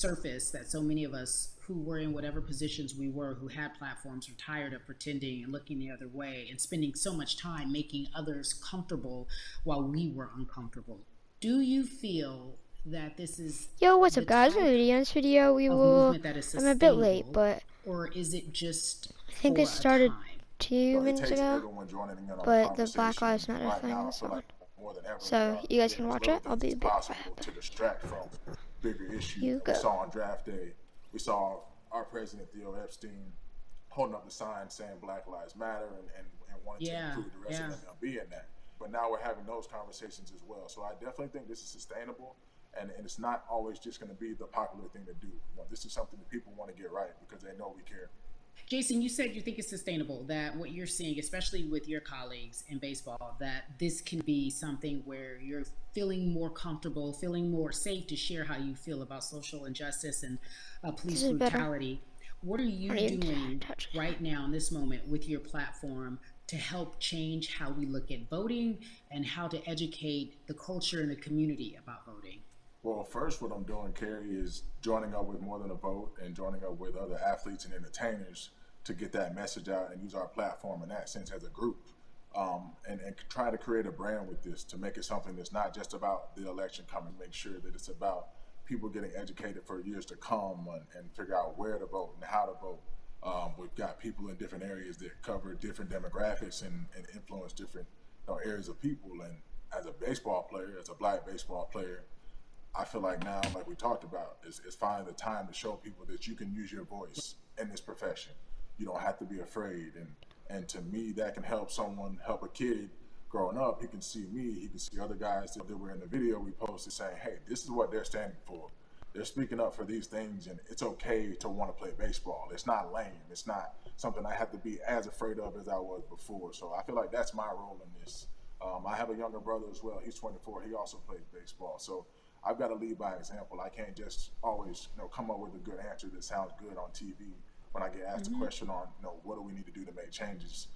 surface that so many of us who were in whatever positions we were, who had platforms, were tired of pretending and looking the other way and spending so much time making others comfortable while we were uncomfortable. Do you feel that this is Yo, what's the up, guys? I'm type gonna do the end video. of movement that is I'm a bit late, sustainable, but or is it just I think this for a started time? 2 minutes takes ago. everyone joining in on the But the Black conversation. Lives And Matter right thing now, I is feel on. like more than ever, we So are you guys doing can as watch little it. I'll things be as right possible back. to distract from bigger issues. You And we go. saw on draft day, we saw our president, Theo Epstein, holding up the sign saying Black Lives Matter and wanting to Yeah, include the rest yeah. of MLB in that. But now we're having those conversations as well. So I definitely think this is sustainable. And it's not always just going to be the popular thing to do. This is something that people want to get right because they know we care. Jason, you said you think it's sustainable, that what you're seeing, especially with your colleagues in baseball, that this can be something where you're feeling more comfortable, feeling more safe to share how you feel about social injustice and This police is better. brutality. What are I you need to doing touch it. right now in this moment with your platform to help change how we look at voting and how to educate the culture and the community about voting? Well, first, what I'm doing, Carrie, is joining up with More Than a Vote and joining up with other athletes and entertainers to get that message out and use our platform in that sense as a group. And try to create a brand with this to make it something that's not just about the election coming, make sure that it's about people getting educated for years to come and figure out where to vote and how to vote. We've got people in different areas that cover different demographics and influence different areas of people. And as a baseball player, as a black baseball player, I feel like now, like we talked about, is finding the time to show people that you can use your voice in this profession. You don't have to be afraid. And to me, that can help someone, help a kid growing up. He can see me, he can see other guys that were in the video we posted saying, hey, this is what they're standing for. They're speaking up for these things, and it's okay to want to play baseball. It's not lame. It's not something I have to be as afraid of as I was before. So I feel like that's my role in this. I have a younger brother as well. He's 24. He also plays baseball. So I've got to lead by example. I can't just always, come up with a good answer that sounds good on TV. When I get asked a question on, what do we need to do to make changes?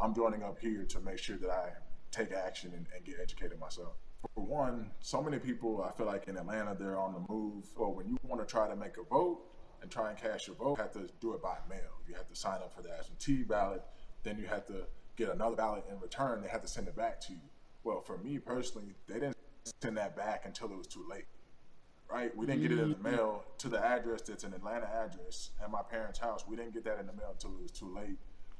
I'm joining up here to make sure that I take action and get educated myself. For one, so many people, I feel like in Atlanta, they're on the move. Or when you want to try to make a vote and try and cast your vote, you have to do it by mail. You have to sign up for the absentee ballot. Then you have to get another ballot in return. They have to send it back to you. Well, for me personally, they didn't send that back until it was too late, right? We didn't get it in the mail to the address that's an Atlanta address at my parents' house. We didn't get that in the mail until it was too late.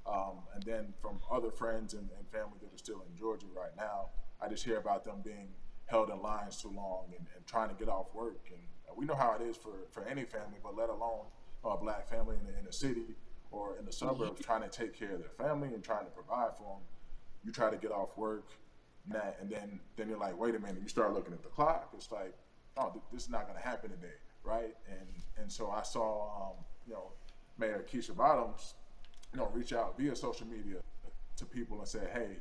And then from other friends and family that are still in Georgia right now, I just hear about them being held in lines too long and trying to get off work. And we know how it is for any family, but let alone a black family in the city or in the suburbs trying to take care of their family and trying to provide for them. You try to get off work, and then you're like, wait a minute. You start looking at the clock. It's like, oh, this is not going to happen today, right? And so I saw, Mayor Keisha Bottoms, reach out via social media to people and say, hey,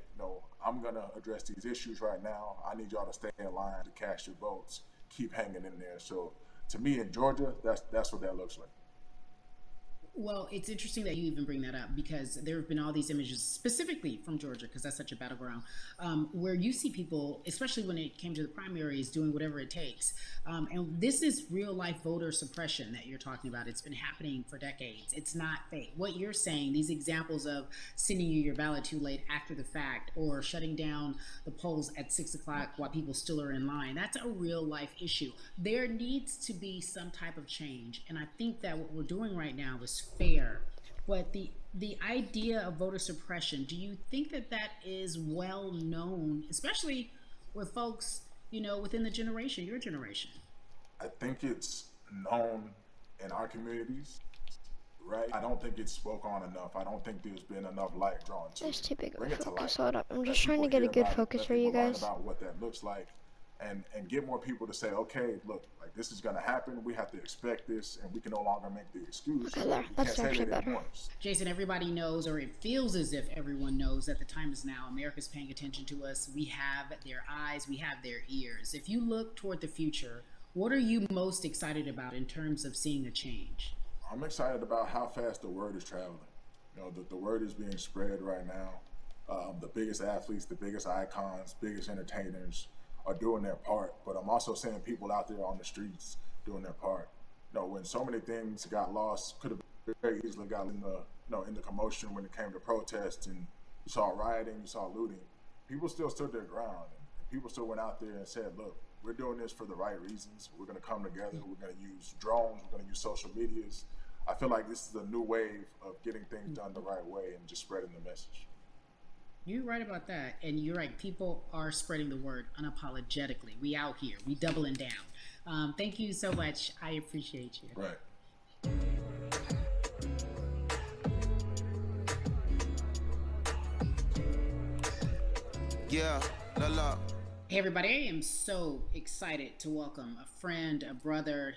I'm going to address these issues right now. I need y'all to stay in line to cast your votes. Keep hanging in there. So to me in Georgia, that's what that looks like. Well, it's interesting that you even bring that up because there have been all these images, specifically from Georgia, because that's such a battleground, where you see people, especially when it came to the primaries, doing whatever it takes. And this is real life voter suppression that you're talking about. It's been happening for decades. It's not fake. What you're saying, these examples of sending you your ballot too late after the fact or shutting down the polls at 6 o'clock while people still are in line, that's a real life issue. There needs to be some type of change. And I think that what we're doing right now is fair. But the idea of voter suppression, do you think that that is well known, especially with folks, within the generation, your generation? I think it's known in our communities, right? I don't think it's spoke on enough. I don't think there's been enough light drawn to That's it. too big of a Bring it to light. focus. Hold up. I'm Let just trying people to get hear a good about it. focus Let for you people learn guys. about what that looks like, and get more people to say, okay, look, like this is going to happen. We have to expect this, and we can no longer make the excuse. Okay, there. We can't That's say actually they didn't better. want us. Jason, everybody knows, or it feels as if everyone knows, that the time is now. America's paying attention to us. We have their eyes, we have their ears. If you look toward the future, what are you most excited about in terms of seeing a change? I'm excited about how fast the word is traveling. The word is being spread right now. The biggest athletes, the biggest icons, biggest entertainers are doing their part. But I'm also seeing people out there on the streets doing their part. and so many things got lost. Could have very easily got in the commotion when it came to protests, and you saw rioting, you saw looting. People still stood their ground, and people still went out there and said, "Look, we're doing this for the right reasons. We're going to come together. We're going to use drones. We're going to use social medias." I feel like this is a new wave of getting things done the right way and just spreading the message. You're right about that, and you're right. People are spreading the word unapologetically. We out here. We doubling down. Thank you so much. I appreciate you. Right. Yeah, la la. Hey everybody, I am so excited to welcome a friend, a brother,